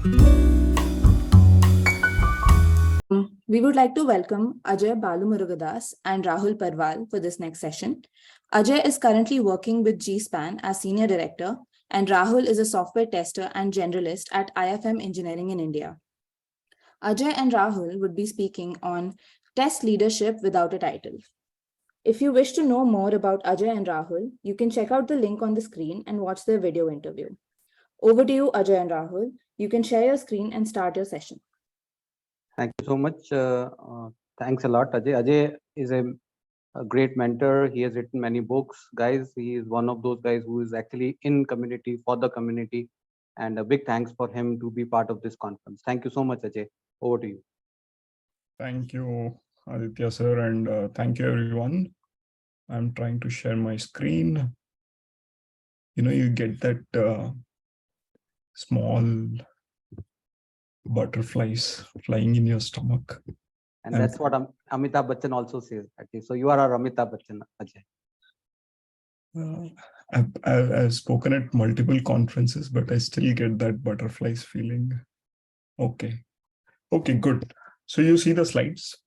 We would like to welcome Ajay Balamurugadas and Rahul Parwal for this next session. Ajay is currently working with GSPAN as Senior Director, and Rahul is a software tester and generalist at IFM Engineering in India. Ajay and Rahul would be speaking on test leadership without a title. If you wish to know more about Ajay and Rahul, you can check out the link on the screen and watch their video interview. Over to you, Ajay and Rahul. You can share your screen and start your session. Thank you so much. Thanks a lot, Ajay. Ajay is a great mentor. He has written many books. Guys, he is one of those guys who is actually in community, for the community. And a big thanks for him to be part of this conference. Thank you so much, Ajay. Over to you. Thank you, Aditya sir, and thank you everyone. I'm trying to share my screen. You get that small butterflies flying in your stomach. And that's what Amitabh Bachchan also says. Okay, so you are our Amitabh Bachchan, Ajay. I've spoken at multiple conferences, but I still get that butterflies feeling. Okay, good. So you see the slides?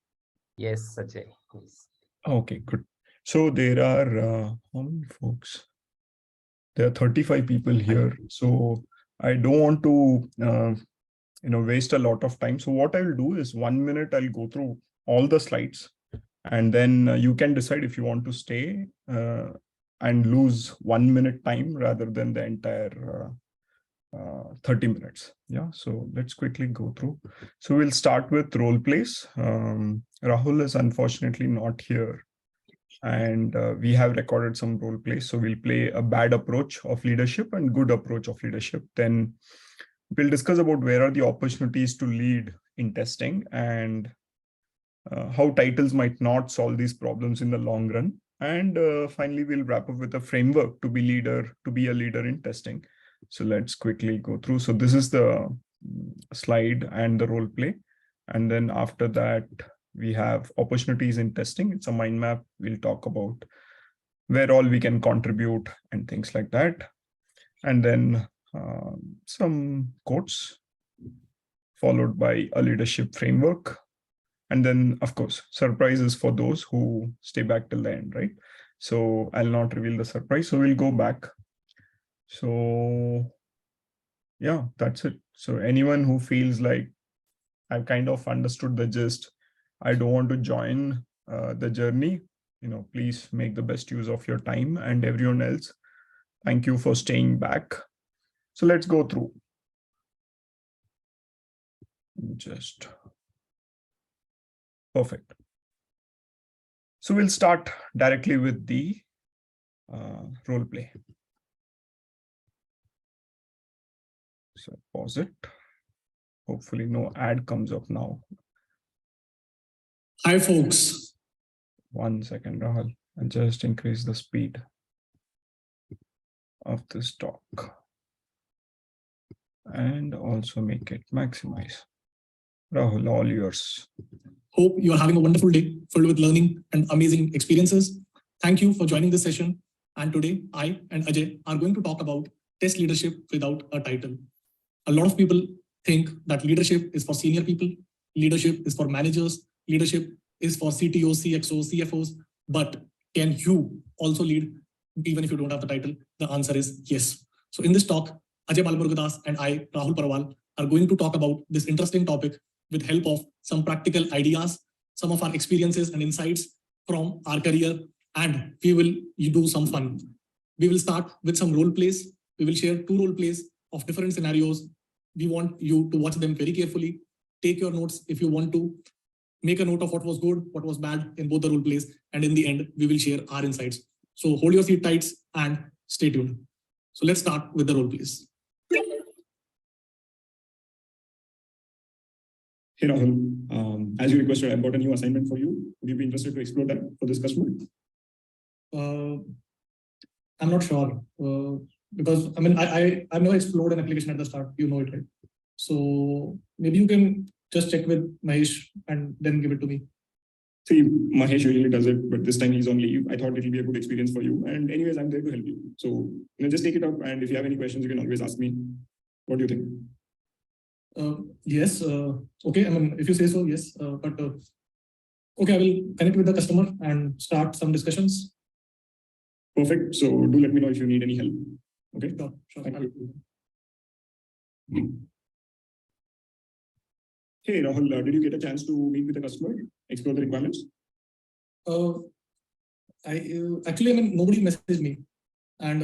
Yes, Ajay. Yes. Okay, good. So there are how many folks? There are 35 people here. So I don't want to waste a lot of time. So what I will do is 1 minute, I'll go through all the slides, and then you can decide if you want to stay and lose 1 minute time rather than the entire 30 minutes. Yeah, so let's quickly go through. So we'll start with role plays. Rahul is unfortunately not here, and we have recorded some role plays. So we'll play a bad approach of leadership and good approach of leadership. Then we'll discuss about where are the opportunities to lead in testing and how titles might not solve these problems in the long run. And finally, we'll wrap up with a framework to be a leader in testing. So let's quickly go through. So this is the slide and the role play. And then after that, we have opportunities in testing. It's a mind map. We'll talk about where all we can contribute and things like that. And then some quotes followed by a leadership framework. And then, of course, surprises for those who stay back till the end, right? So I'll not reveal the surprise. So we'll go back. So yeah, that's it. So anyone who feels like I've kind of understood the gist, I don't want to join the journey, please make the best use of your time. And everyone else, thank you for staying back. So let's go through. Just perfect. So we'll start directly with the role play. So pause it. Hopefully no ad comes up now. Hi, folks. 1 second, Rahul. I'll just increase the speed of this talk and also make it maximize. Rahul, all yours. Hope you are having a wonderful day filled with learning and amazing experiences. Thank you for joining this session. And today, I and Ajay are going to talk about test leadership without a title. A lot of people think that leadership is for senior people, leadership is for managers, leadership is for CTOs, CXOs, CFOs. But can you also lead even if you don't have the title? The answer is yes. So in this talk, Ajay Balamurugadas and I, Rahul Parwal, are going to talk about this interesting topic with help of some practical ideas, some of our experiences and insights from our career, and we will do some fun. We will start with some role plays. We will share 2 role plays of different scenarios. We want you to watch them very carefully. Take your notes if you want to. Make a note of what was good, what was bad in both the role plays. And in the end, we will share our insights. So hold your seat tight and stay tuned. So let's start with the role plays. Hey Rahul, as you requested, I've got a new assignment for you. Would you be interested to explore that for this customer? I'm not sure because I've never explored an application at the start. You know it, right? So maybe you can just check with Mahesh and then give it to me. See, Mahesh usually does it, but this time he's on leave. I thought it'll be a good experience for you. And anyways, I'm there to help you. So just take it up. And if you have any questions, you can always ask me. What do you think? Yes. Okay. I mean, if you say so, yes. But okay, I will connect with the customer and start some discussions. Perfect. So do let me know if you need any help. Okay. Sure. Thank you. Hey Rahul, did you get a chance to meet with the customer, explore the requirements? Actually, I mean, nobody messaged me, and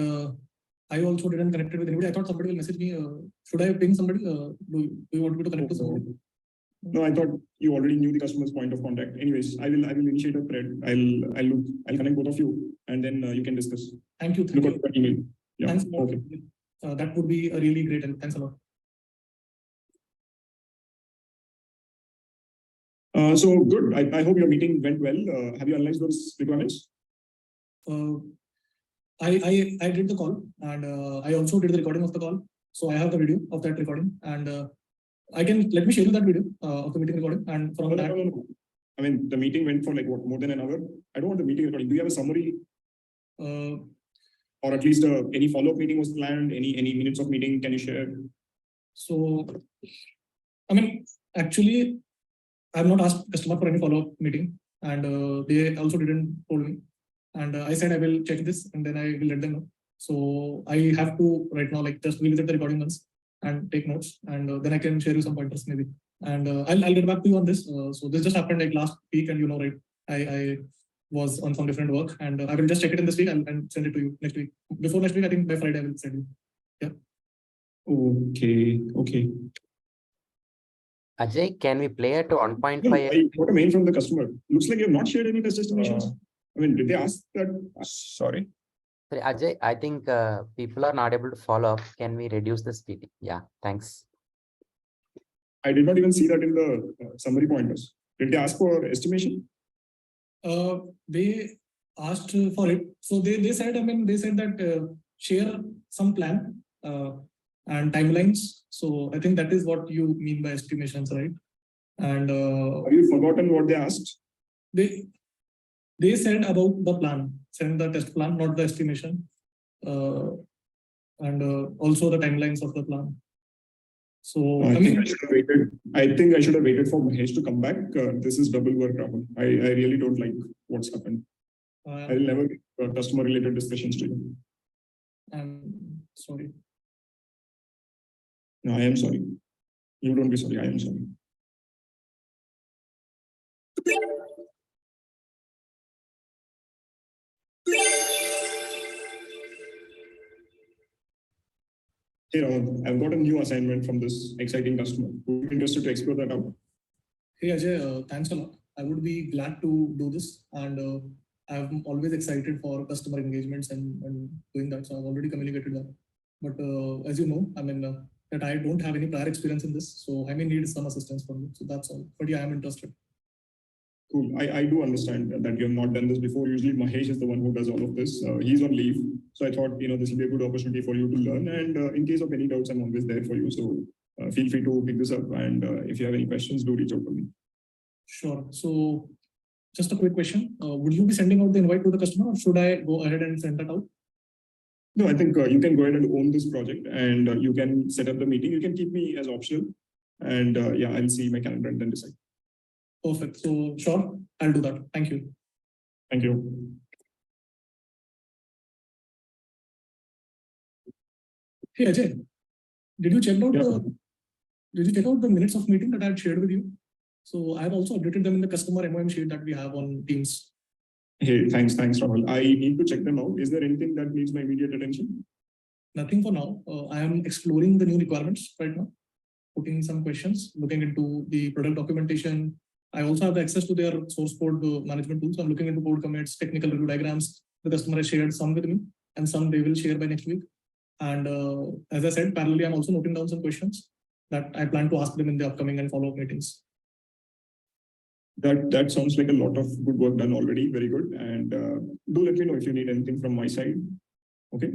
I also didn't connect with anybody. I thought somebody will message me. Should I ping somebody? Do you want me to connect to somebody? No, I thought you already knew the customer's point of contact. Anyways, I will initiate a thread. I'll connect both of you, and then you can discuss. Thank you. Look at the email. Yeah. Thanks a lot. Okay. That would be a really great help. Thanks a lot. So good. I hope your meeting went well. Have you analyzed those requirements? I did the call, and I also did the recording of the call. So I have the video of that recording, and let me share you that video of the meeting recording. And from that, No. I mean, the meeting went for like what, more than an hour? I don't want the meeting recording. Do you have a summary? Or at least any follow-up meeting was planned? Any minutes of meeting can you share? So, I mean, actually, I have not asked customer for any follow-up meeting, and they also didn't told me. And I said I will check this, and then I will let them know. So I have to right now like just revisit the recording once and take notes, and then I can share you some pointers maybe. And I'll get back to you on this. So this just happened like last week, and right, I was on some different work, and I will just check it in this week and send it to you next week. Before next week, I think by Friday I will send you. Yeah. Okay. Ajay, can we play at 1.5? No, I got a mail from the customer. Looks like you have not shared any test estimations. I mean, did they ask that? Sorry. Sorry, Ajay, I think people are not able to follow up. Can we reduce the speed? Yeah, thanks. I did not even see that in the summary pointers. Did they ask for estimation? They asked for it. So they said, I mean, they said that share some plan and timelines. So I think that is what you mean by estimations, right? And have you forgotten what they asked? They said about the plan, send the test plan, not the estimation, and also the timelines of the plan. So I think I should have waited for Mahesh to come back. This is double work, Rahul. I really don't like what's happened. I will never get customer related discussions to you. I'm sorry. No, I am sorry. You don't be sorry. I am sorry. Hey, Rahul, I've got a new assignment from this exciting customer. Would you be interested to explore that out? Hey, Ajay, thanks a lot. I would be glad to do this. And I'm always excited for customer engagements and doing that. So I've already communicated that. But as you know, I mean, that I don't have any prior experience in this. So I may need some assistance from you. So that's all. But yeah, I'm interested. Cool. I do understand that you have not done this before. Usually Mahesh is the one who does all of this. He's on leave. So I thought, this will be a good opportunity for you to learn. And in case of any doubts, I'm always there for you. So feel free to pick this up. And if you have any questions, do reach out to me. Sure. So just a quick question. Would you be sending out the invite to the customer, or should I go ahead and send that out? No, I think you can go ahead and own this project, and you can set up the meeting. You can keep me as optional. And yeah, I'll see my calendar and then decide. Perfect. So sure, I'll do that. Thank you. Thank you. Hey Ajay, did you check out the minutes of meeting that I had shared with you? So I have also updated them in the customer MOM sheet that we have on Teams. Hey, thanks, Rahul. I need to check them out. Is there anything that needs my immediate attention? Nothing for now. I am exploring the new requirements right now, putting some questions, looking into the product documentation. I also have access to their source code management tools. I'm looking into code commits, technical review diagrams. The customer has shared some with me, and some they will share by next week. And as I said, parallelly, I'm also noting down some questions that I plan to ask them in the upcoming and follow-up meetings. That sounds like a lot of good work done already. Very good. And do let me know if you need anything from my side. Okay.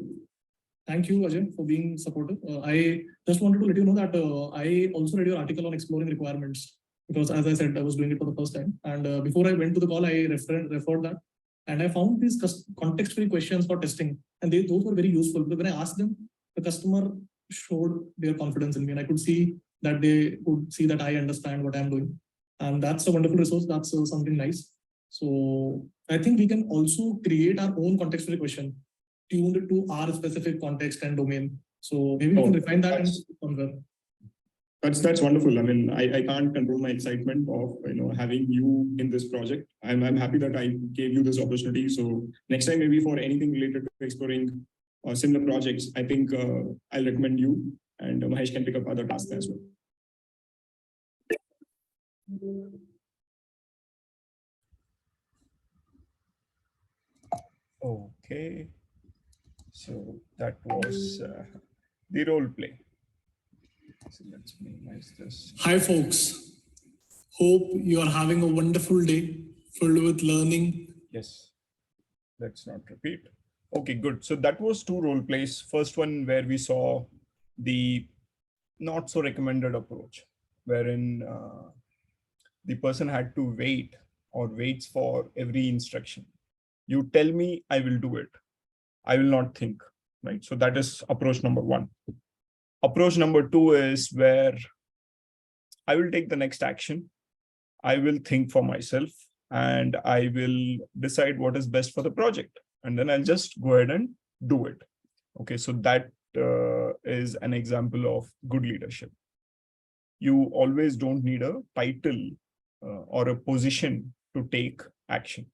Thank you, Ajay, for being supportive. I just wanted to let you know that I also read your article on exploring requirements, because as I said, I was doing it for the first time. And before I went to the call, I referred that. And I found these context-free questions for testing. And those were very useful. But when I asked them, the customer showed their confidence in me. And I could see that they could see that I understand what I'm doing. And that's a wonderful resource. That's something nice. So I think we can also create our own contextual question tuned to our specific context and domain. So maybe we can refine that and somewhere. That's wonderful. I mean, I can't control my excitement of having you in this project. I'm happy that I gave you this opportunity. So next time, maybe for anything related to exploring similar projects, I think I'll recommend you, and Mahesh can pick up other tasks as well. Okay, so that was the role play. So let's minimize this. Hi, folks. Hope you are having a wonderful day filled with learning. Yes, let's not repeat. Okay, good. So that was 2 role plays. First one where we saw the not so recommended approach, wherein the person had to wait or waits for every instruction. You tell me, I will do it. I will not think, right? So that is approach number 1. Approach number 2 is where I will take the next action. I will think for myself and I will decide what is best for the project. And then I'll just go ahead and do it. Okay, so that is an example of good leadership. You always don't need a title or a position to take action.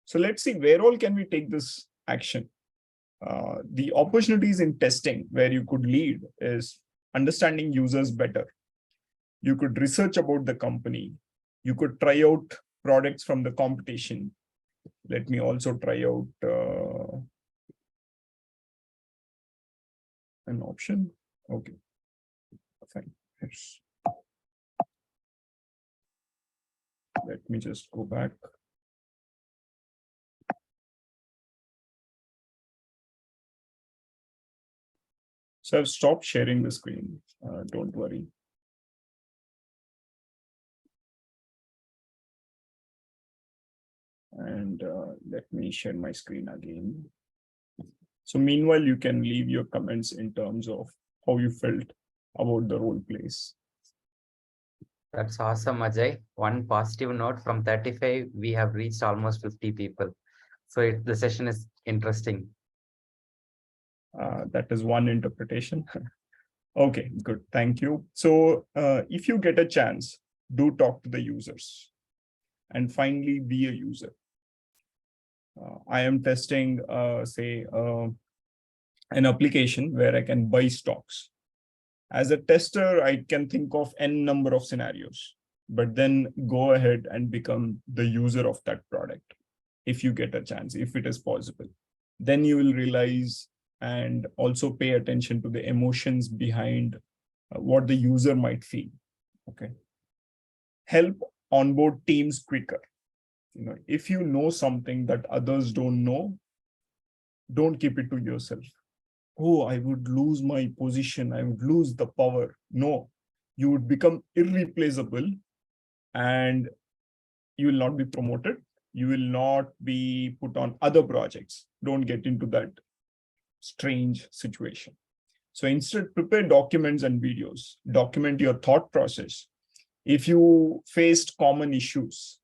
So let's see, where all can we take this action? The opportunities in testing where you could lead is understanding users better. You could research about the company. You could try out products from the competition. Let me also try out an option. Okay, fine. Yes. Let me just go back. So I've stopped sharing the screen. Don't worry. And let me share my screen again. So meanwhile, you can leave your comments in terms of how you felt about the role plays. That's awesome, Ajay. One positive note, from 35, we have reached almost 50 people. So the session is interesting. That is one interpretation. Okay, good. Thank you. So if you get a chance, do talk to the users. And finally, be a user. I am testing, say, an application where I can buy stocks. As a tester, I can think of n number of scenarios, but then go ahead and become the user of that product. If you get a chance, if it is possible, then you will realize and also pay attention to the emotions behind what the user might feel. Okay. Help onboard teams quicker. If you know something that others don't know, don't keep it to yourself. Oh, I would lose my position. I would lose the power. No, you would become irreplaceable and you will not be promoted. You will not be put on other projects. Don't get into that strange situation. So instead, prepare documents and videos. Document your thought process. If you faced common issues,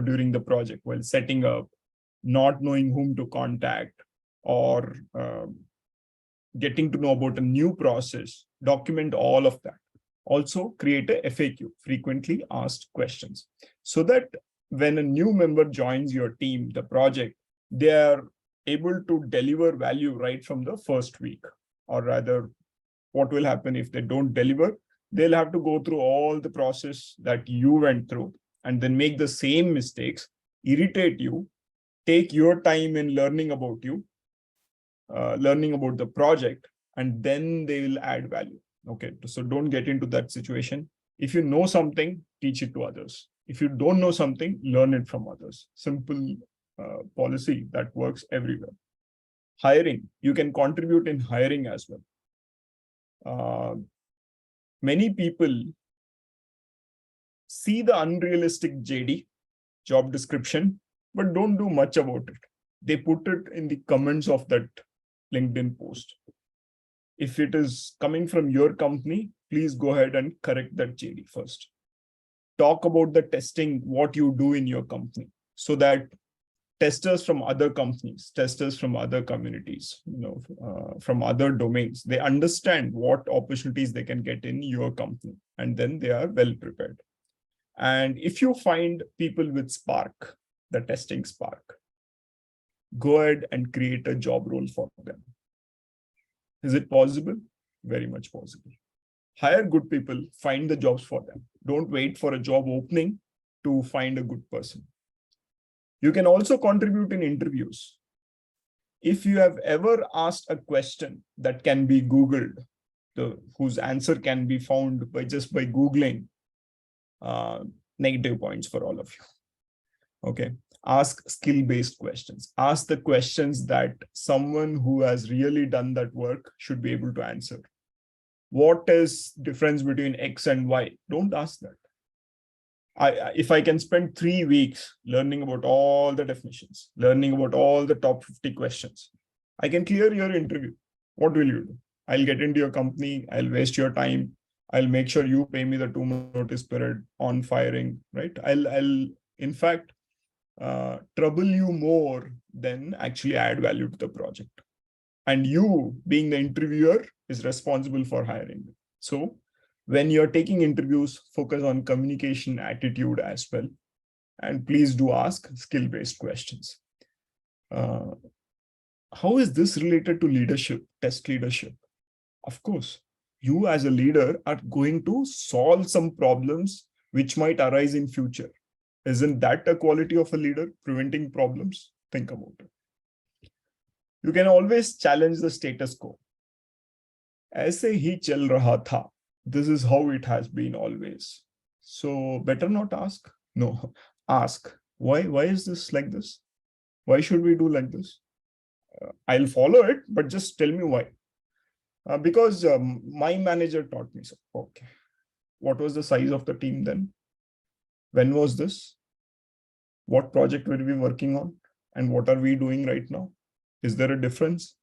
during the project while setting up, not knowing whom to contact, or getting to know about a new process, document all of that. Also create a FAQ, frequently asked questions, so that when a new member joins your team, the project, they are able to deliver value right from the first week. Or rather, what will happen if they don't deliver? They'll have to go through all the process that you went through and then make the same mistakes, irritate you, take your time in learning about you, learning about the project, and then they will add value. Okay, so don't get into that situation. If you know something, teach it to others. If you don't know something, learn it from others. Simple policy that works everywhere. Hiring, you can contribute in hiring as well. Many people see the unrealistic JD, job description, but don't do much about it. They put it in the comments of that LinkedIn post. If it is coming from your company, please go ahead and correct that JD first. Talk about the testing, what you do in your company, so that testers from other companies, testers from other communities, from other domains, they understand what opportunities they can get in your company, and then they are well prepared. And if you find people with spark, the testing spark, go ahead and create a job role for them. Is it possible? Very much possible. Hire good people, find the jobs for them. Don't wait for a job opening to find a good person. You can also contribute in interviews. If you have ever asked a question that can be Googled, whose answer can be found by Googling, negative points for all of you. Okay. Ask skill-based questions. Ask the questions that someone who has really done that work should be able to answer. What is difference between X and Y? Don't ask that. If I can spend 3 weeks learning about all the definitions, learning about all the top 50 questions, I can clear your interview. What will you do? I'll get into your company. I'll waste your time. I'll make sure you pay me the 2-month notice period on firing, right? I'll in fact, trouble you more than actually add value to the project. And you, being the interviewer, is responsible for hiring. So when you're taking interviews, focus on communication attitude as well. And please do ask skill-based questions. How is this related to leadership, test leadership? Of course, you as a leader are going to solve some problems which might arise in future. Isn't that a quality of a leader, preventing problems? Think about it. You can always challenge the status quo. ऐसे ही चल रहा था. This is how it has been always. So better not ask. No, ask. Why is this like this? Why should we do like this? I'll follow it, but just tell me why. Because my manager taught me so. Okay. What was the size of the team then? When was this? What project were we working on? And what are we doing right now? Is there a difference?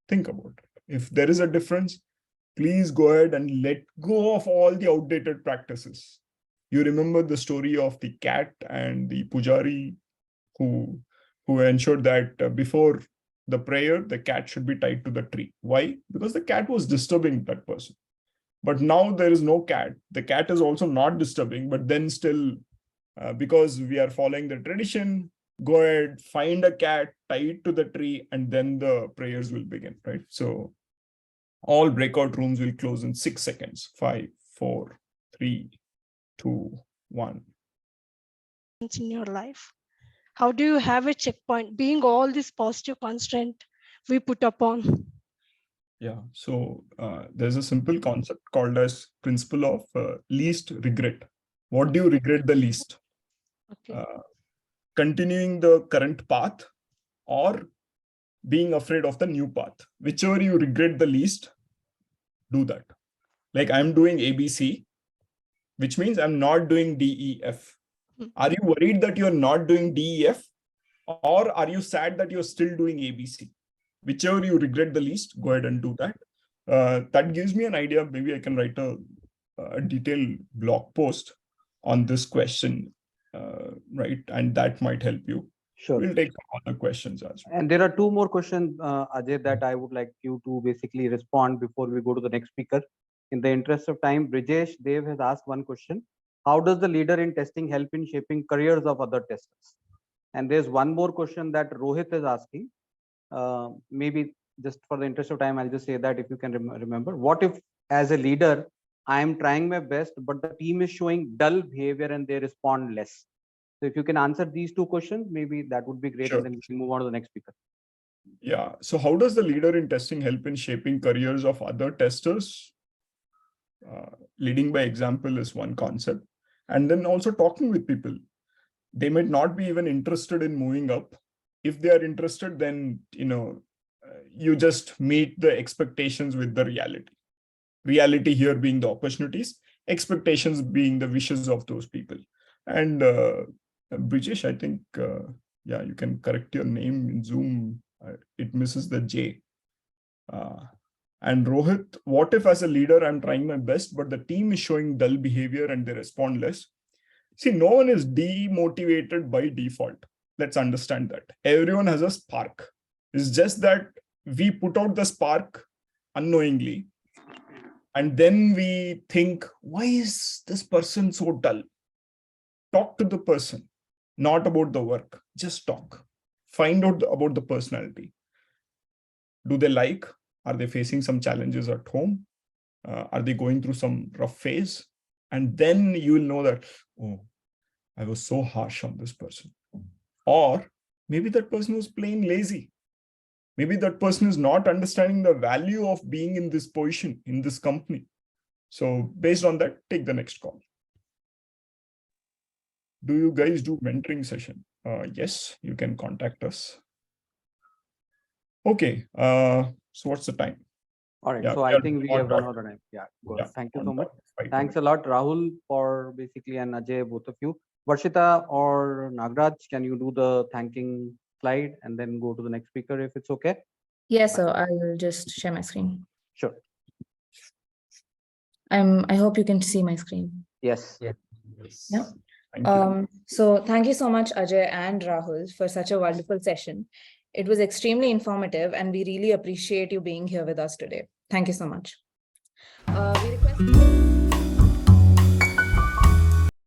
Think about it. If there is a difference, please go ahead and let go of all the outdated practices. You remember the story of the cat and the pujari who ensured that before the prayer, the cat should be tied to the tree. Why? Because the cat was disturbing that person. But now there is no cat. The cat is also not disturbing, but then still, because we are following the tradition, go ahead, find a cat, tie it to the tree, and then the prayers will begin, right? So all breakout rooms will close in 6 seconds. 5, 4, 3, 2, 1. In your life, how do you have a checkpoint being all this positive constraint we put upon? Yeah, so there's a simple concept called as principle of least regret. What do you regret the least? Okay. Continuing the current path or being afraid of the new path. Whichever you regret the least, do that. Like I'm doing ABC, which means I'm not doing DEF. Are you worried that you're not doing DEF, or are you sad that you're still doing ABC? Whichever you regret the least, go ahead and do that. That gives me an idea. Maybe I can write a detailed blog post on this question, right? And that might help you. Sure. We'll take some other questions as well. And there are 2 more questions, Ajay, that I would like you to basically respond before we go to the next speaker. In the interest of time, Brijesh Dev has asked one question. How does the leader in testing help in shaping careers of other testers? And there's one more question that Rohit is asking. Maybe just for the interest of time, I'll just say that if you can remember, what if as a leader, I am trying my best, but the team is showing dull behavior and they respond less? So if you can answer these 2 questions, maybe that would be great. Sure. And then we can move on to the next speaker. Yeah. So how does the leader in testing help in shaping careers of other testers? Leading by example is one concept. And then also talking with people. They might not be even interested in moving up. If they are interested, then, you just meet the expectations with the reality. Reality here being the opportunities, expectations being the wishes of those people. And Brijesh, I think, yeah, you can correct your name in Zoom. It misses the J. And Rohit, what if as a leader, I'm trying my best, but the team is showing dull behavior and they respond less? See, no one is demotivated by default. Let's understand that. Everyone has a spark. It's just that we put out the spark unknowingly. And then we think, why is this person so dull? Talk to the person, not about the work. Just talk. Find out about the personality. Do they like? Are they facing some challenges at home? Are they going through some rough phase? And then you will know that, oh, I was so harsh on this person. Or maybe that person was plain lazy. Maybe that person is not understanding the value of being in this position, in this company. So based on that, take the next call. Do you guys do mentoring session? Yes, you can contact us. Okay, so what's the time? All right, Yeah, so I think we have run out of time. Yeah, go ahead. Yeah, Thank you on so much. dot, 5 Thanks minutes. a lot, Rahul, for basically, and Ajay, both of you. Varshita or Nagraj, can you do the thanking slide and then go to the next speaker if it's okay? Yes, sir. I will just share my screen. Sure. I hope you can see my screen. Yes. Yeah. Yeah. Thank you. So thank you so much, Ajay and Rahul, for such a wonderful session. It was extremely informative, and we really appreciate you being here with us today. Thank you so much. We request